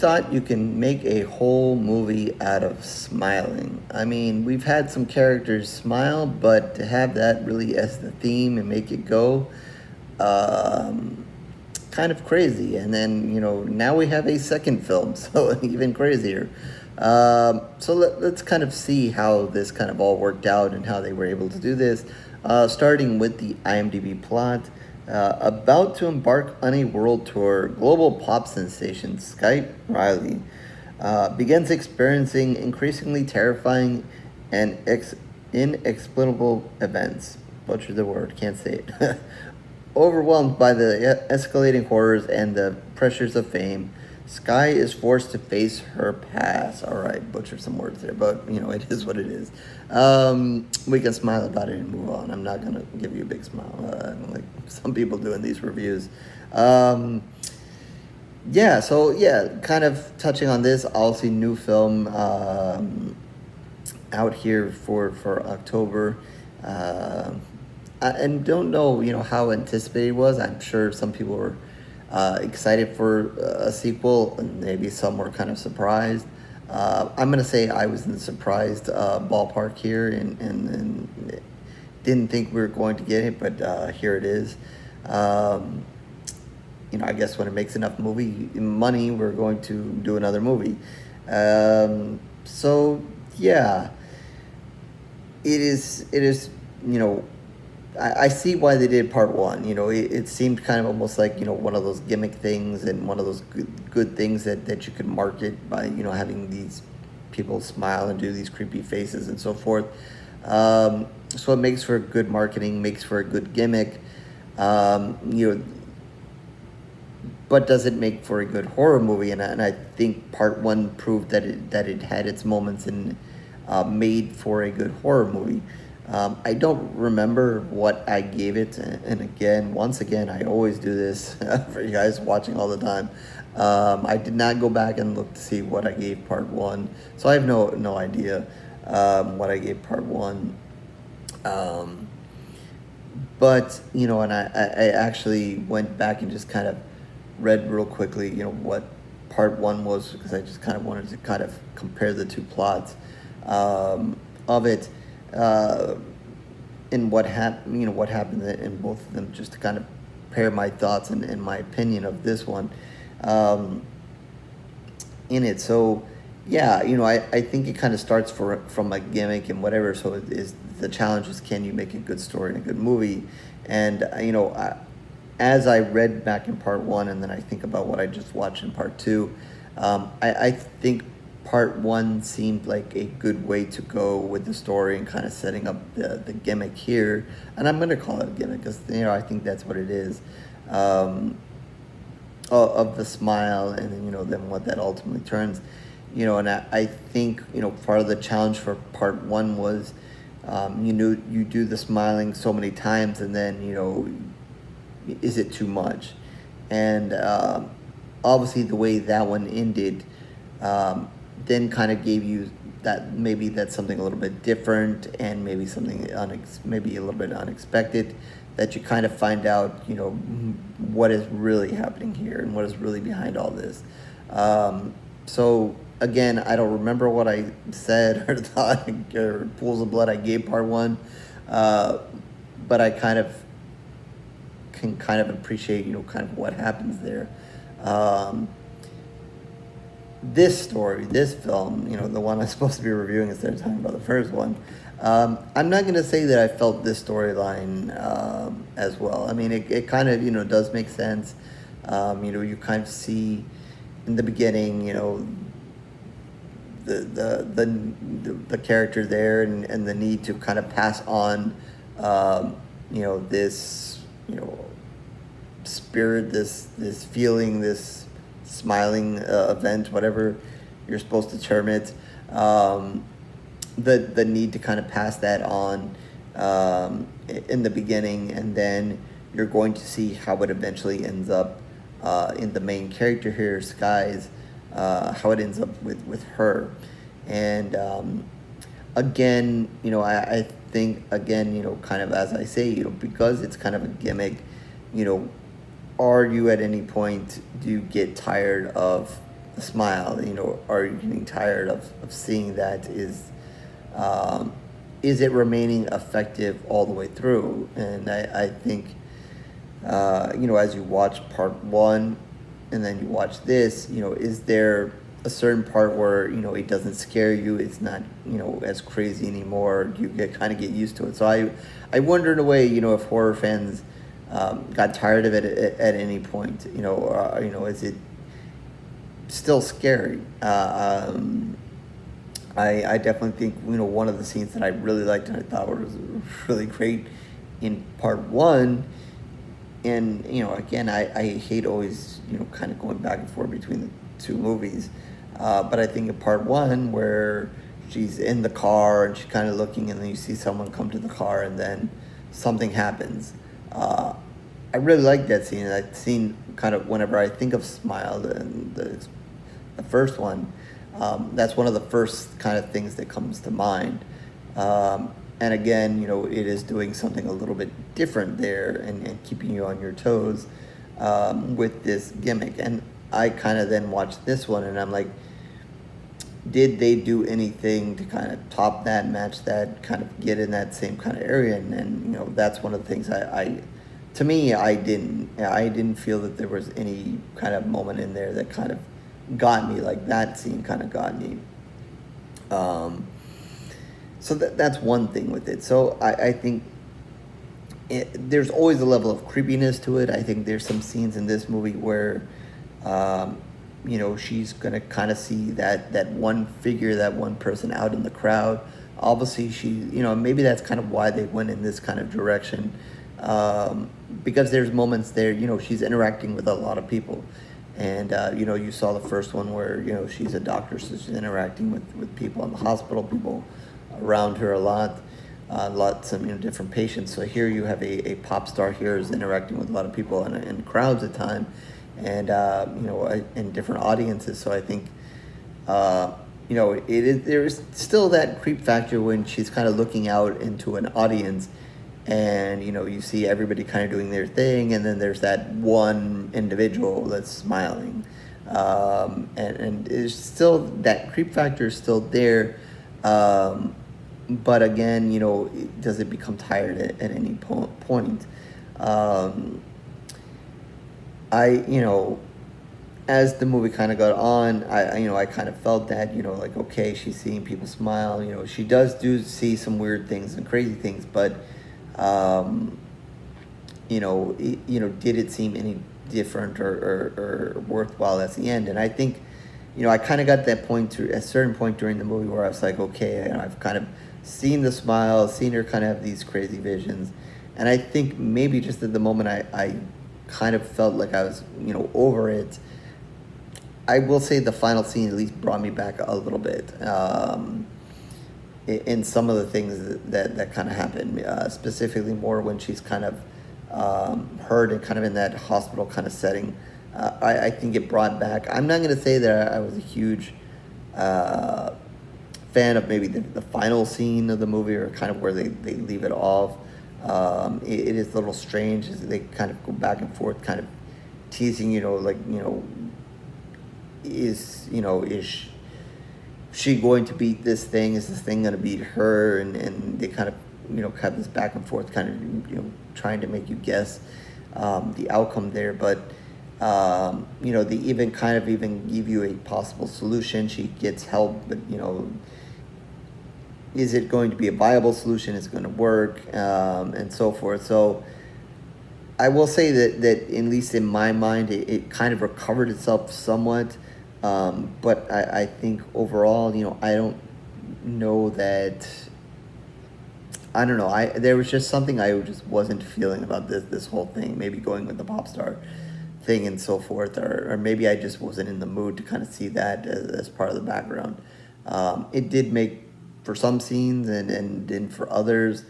thought you can make a whole movie out of smiling? I mean, we've had some characters smile, but to have that really as the theme and make it go, um, kind of crazy. And then, now we have a second film, so even crazier. So let's kind of see how this kind of all worked out and how they were able to do this. Starting with the IMDb plot. About to embark on a world tour, global pop sensation Skye Riley begins experiencing increasingly terrifying and inexplicable events. Butchered the word, can't say it. Overwhelmed by the escalating horrors and the pressures of fame, Skye is forced to face her past. All right, butchered some words there, but it is what it is. We can smile about it and move on. I'm not gonna give you a big smile, like some people do in these reviews. Kind of touching on this. Also, new film out here for October. And don't know, how anticipated it was. I'm sure some people were excited for a sequel, and maybe some were kind of surprised. I'm gonna say I was in the surprised ballpark here, and didn't think we were going to get it, but here it is. I guess when it makes enough money, we're going to do another movie. So yeah, it is. I see why they did part one. It seemed kind of almost like, one of those gimmick things and one of those good things that you could market by, having these people smile and do these creepy faces and so forth. So it makes for good marketing, makes for a good gimmick, but does it make for a good horror movie? And I think part one proved that it had its moments and made for a good horror movie. I don't remember what I gave it, and once again, I always do this for you guys watching all the time. I did not go back and look to see what I gave part one, so I have no idea what I gave part one. But and I actually went back and just kind of read real quickly, what part one was, because I just kind of wanted to kind of compare the two plots of it. And what happened in both of them, just to kind of pair my thoughts and my opinion of this one in it. So yeah, I think it kind of starts from a gimmick and whatever. So it is, the challenge is, can you make a good story and a good movie? And as I read back in part one, and then I think about what I just watched in part two, I think part one seemed like a good way to go with the story and kind of setting up the gimmick here. And I'm going to call it a gimmick because, I think that's what it is, of the smile, and then what that ultimately turns. And I think, part of the challenge for part one was, you do the smiling so many times, and then, is it too much? And obviously the way that one ended, then kind of gave you that maybe that's something a little bit different, and maybe something maybe a little bit unexpected, that you kind of find out, what is really happening here and what is really behind all this. So again, I don't remember what I said or thought or pools of blood I gave part one, but I can kind of appreciate, kind of what happens there. This story, this film, the one I'm supposed to be reviewing instead of talking about the first one, I'm not going to say that I felt this storyline as well. I mean, it kind of, does make sense. You kind of see in the beginning, the character there, and the need to kind of pass on, this, spirit, this feeling, this smiling event, whatever you're supposed to term it, the need to kind of pass that on in the beginning, and then you're going to see how it eventually ends up in the main character here, Skye's, how it ends up with her. And again, I think, again, kind of as I say, because it's kind of a gimmick, are you at any point, do you get tired of the smile, are you getting tired of seeing that? Um, is it remaining effective all the way through? And I think, as you watch part one and then you watch this, is there a certain part where, it doesn't scare you, it's not, as crazy anymore, you get used to it. So I wonder in a way, if horror fans got tired of it at any point, is it still scary? I definitely think, one of the scenes that I really liked and I thought was really great in part one, and, again, I hate always, kind of going back and forth between the two movies, but I think in part one, where she's in the car and she's kind of looking, and then you see someone come to the car and then something happens. I really like that scene. That scene, kind of, whenever I think of Smile, the first one, that's one of the first kind of things that comes to mind. And again, it is doing something a little bit different there, and keeping you on your toes with this gimmick. And I kind of then watched this one, and I'm like, did they do anything to kind of top that, match that, kind of get in that same kind of area? And that's one of the things to me, I didn't feel that there was any kind of moment in there that kind of got me like that scene kind of got me. So that's one thing with it. So I think there's always a level of creepiness to it. I think there's some scenes in this movie where, she's going to kind of see that one figure, that one person out in the crowd. Obviously, maybe that's kind of why they went in this kind of direction. Because there's moments there, she's interacting with a lot of people. And, you saw the first one where, she's a doctor, so she's interacting with people in the hospital, people around her a lot, lots of, different patients. So here you have a pop star here is interacting with a lot of people in crowds at time, and, in different audiences. So I think, there's still that creep factor when she's kind of looking out into an audience, and you see everybody kind of doing their thing, and then there's that one individual that's smiling, and it's still, that creep factor is still there, but again, does it become tired at any point? As the movie kind of got on, I kind of felt that, like, okay, she's seeing people smile, she do see some weird things and crazy things, but did it seem any different or worthwhile at the end? And I think, I kind of got that point to a certain point during the movie where I was like, okay, I've kind of seen the smile, seen her kind of have these crazy visions, and I think maybe just at the moment I kind of felt like I was, over it. I will say the final scene at least brought me back a little bit. In some of the things that kind of happened, specifically more when she's kind of heard and kind of in that hospital kind of setting. I think it brought back. I'm not going to say that I was a huge fan of maybe the final scene of the movie, or kind of where they leave it off. It is a little strange as they kind of go back and forth, kind of teasing, is she going to beat this thing? Is this thing going to beat her? And they kind of, have this back and forth, kind of, trying to make you guess the outcome there. But, they even kind of even give you a possible solution. She gets help, but, is it going to be a viable solution? Is it going to work? And so forth. So I will say that at least in my mind, it kind of recovered itself somewhat. But I think overall, I don't know that. I don't know. There was just something I just wasn't feeling about this whole thing. Maybe going with the pop star thing and so forth, or maybe I just wasn't in the mood to kind of see that as part of the background. It did make for some scenes, and then for others,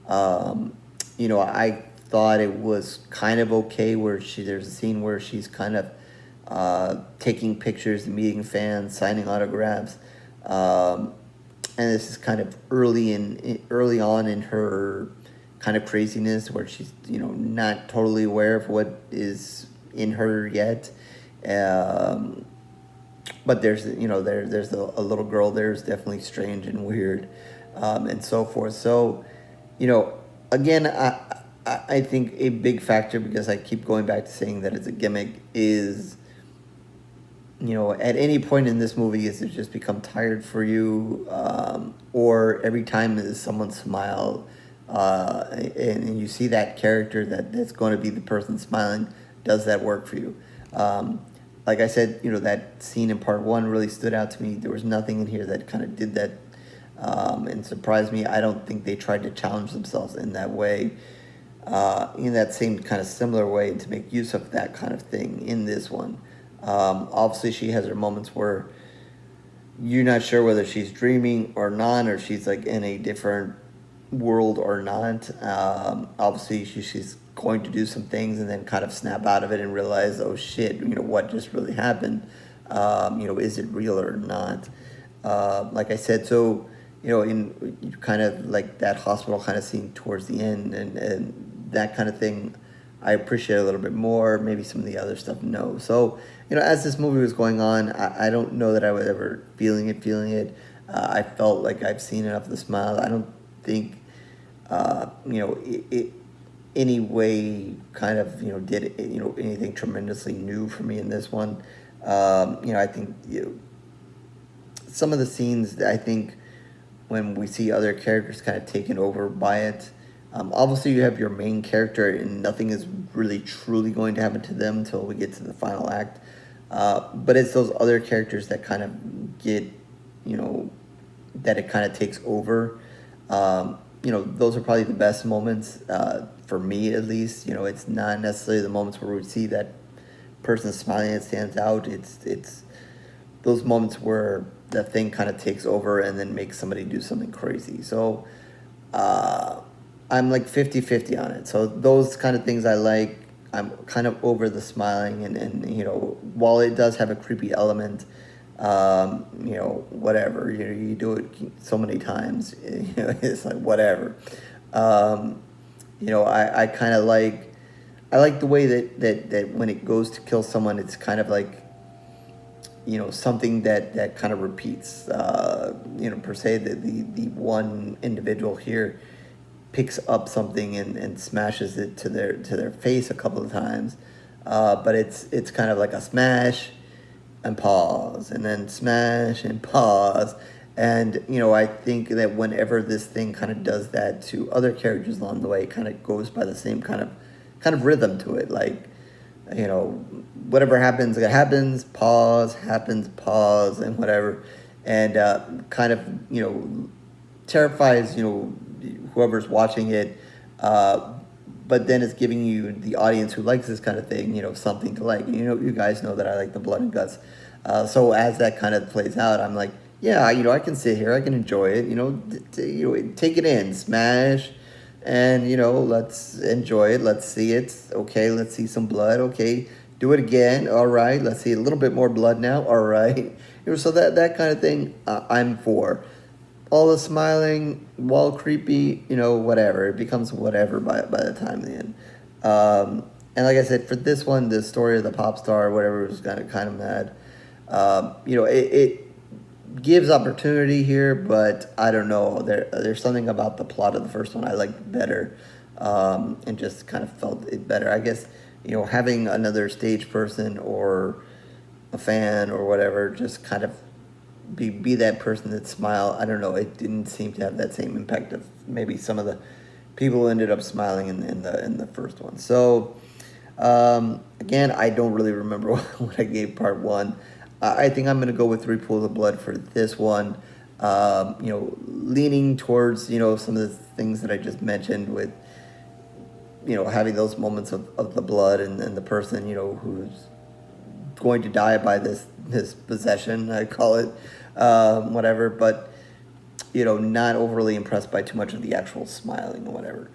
I thought it was kind of okay where there's a scene where she's kind of taking pictures, meeting fans, signing autographs, and this is kind of early on in her kind of craziness, where she's not totally aware of what is in her yet, but there's there's a little girl there's definitely strange and weird, and so forth. So, you know, again, I think a big factor, because I keep going back to saying that it's a gimmick, is, at any point in this movie, is it just become tired for you, or every time is someone smile, and you see that character that's going to be the person smiling, does that work for you? Like I said, that scene in part one really stood out to me. There was nothing in here that kind of did that, and surprised me. I don't think they tried to challenge themselves in that way, in that same kind of similar way, to make use of that kind of thing in this one. Obviously, she has her moments where you're not sure whether she's dreaming or not, or she's like in a different world or not. Obviously, she's going to do some things and then kind of snap out of it and realize, oh shit, what just really happened? Is it real or not? Like I said, so, in kind of like that hospital kind of scene towards the end, and that kind of thing, I appreciate a little bit more. Maybe some of the other stuff, no. So, as this movie was going on, I don't know that I was ever feeling it. I felt like I've seen enough of the smile. I don't think, it any way kind of, did, anything tremendously new for me in this one. I think, some of the scenes, I think, when we see other characters kind of taken over by it, obviously you have your main character and nothing is really truly going to happen to them until we get to the final act. But it's those other characters that kind of get, that it kind of takes over. Those are probably the best moments, for me at least. It's not necessarily the moments where we see that person smiling that stands out. It's those moments where the thing kind of takes over and then makes somebody do something crazy. So, I'm like 50-50 on it. So those kind of things I like. I'm kind of over the smiling, and while it does have a creepy element, whatever, you do it so many times, it's like whatever. I kind of like, I like the way that when it goes to kill someone, it's kind of like, something that kind of repeats, per se, the one individual here picks up something and smashes it to their face a couple of times, but it's kind of like a smash and pause, and then smash and pause, and I think that whenever this thing kind of does that to other characters along the way, it kind of goes by the same kind of rhythm to it, like, whatever happens, it happens, pause, happens, pause, and whatever, and kind of terrifies whoever's watching it, but then it's giving you, the audience who likes this kind of thing, something to like. You guys know that I like the blood and guts, so as that kind of plays out, I'm like, yeah, I can sit here, I can enjoy it, take it in, smash, and let's enjoy it, let's see it, okay, let's see some blood, okay, do it again, all right, let's see a little bit more blood now, all right, so that kind of thing, I'm for. All the smiling, while creepy, whatever. It becomes whatever by the time of the end. And like I said, for this one, the story of the pop star, whatever, was kind of mad. It gives opportunity here, but I don't know. There's something about the plot of the first one I liked better, and just kind of felt it better. I guess, having another stage person or a fan or whatever just kind of be that person that smile. I don't know. It didn't seem to have that same impact of maybe some of the people who ended up smiling in the first one. So, again, I don't really remember what I gave part one. I think I'm going to go with 3 pools of blood for this one. Leaning towards, some of the things that I just mentioned with, having those moments of the blood and the person, who's going to die by this possession, I call it, whatever, but not overly impressed by too much of the actual smiling or whatever.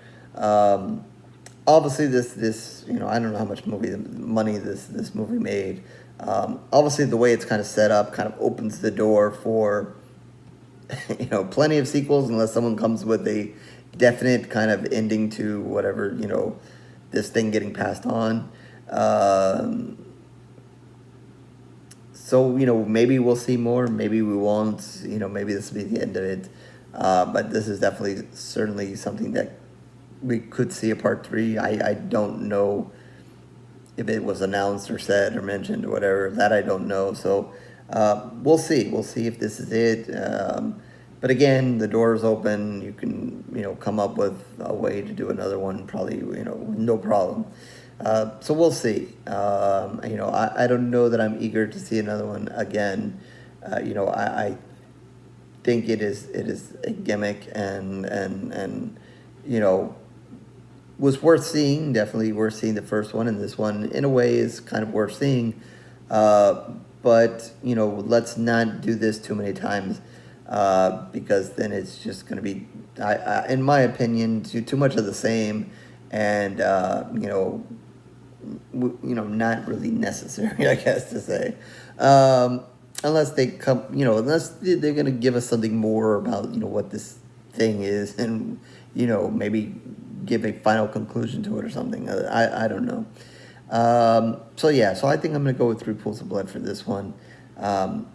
Obviously this I don't know how much money this movie made. Obviously the way it's kind of set up kind of opens the door for plenty of sequels, unless someone comes with a definite kind of ending to whatever, this thing getting passed on. So, maybe we'll see more, maybe we won't, maybe this will be the end of it. But this is definitely, certainly something that we could see a part 3. I don't know if it was announced or said or mentioned or whatever. That I don't know. So we'll see. We'll see if this is it. But again, the door is open. You can, come up with a way to do another one, probably, no problem. So we'll see. I don't know that I'm eager to see another one again. I think it is a gimmick and was worth seeing. Definitely worth seeing the first one, and this one in a way is kind of worth seeing. But let's not do this too many times, because then it's just going to be, in my opinion, too much of the same, and not really necessary, I guess to say. Unless they come, unless they're going to give us something more about, what this thing is, and, maybe give a final conclusion to it or something. I don't know. So I think I'm going to go with 3 pools of blood for this one. I'm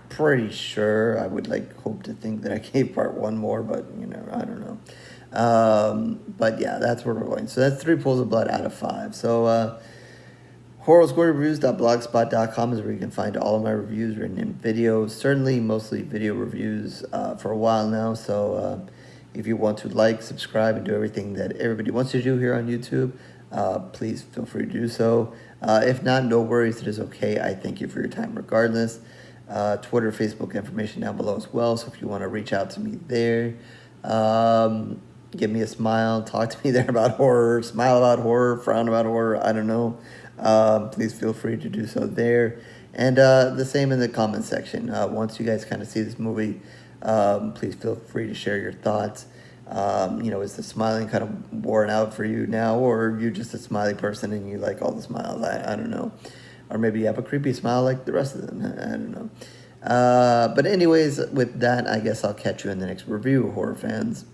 pretty sure I would hope to think that I gave part 1 more, but, I don't know. But yeah, that's where we're going. So that's 3 pools of blood out of 5. So, horrorscorereviews.blogspot.com is where you can find all of my reviews written in video. Certainly, mostly video reviews for a while now. So if you want to subscribe, and do everything that everybody wants to do here on YouTube, please feel free to do so. If not, no worries. It is okay. I thank you for your time regardless. Twitter, Facebook information down below as well. So if you want to reach out to me there, give me a smile, talk to me there about horror, smile about horror, frown about horror, I don't know. Please feel free to do so there. And the same in the comment section. Once you guys kind of see this movie, please feel free to share your thoughts. Is the smiling kind of worn out for you now, or are you just a smiley person and you like all the smiles? I don't know. Or maybe you have a creepy smile like the rest of them. I don't know. But anyways, with that, I guess I'll catch you in the next review, horror fans.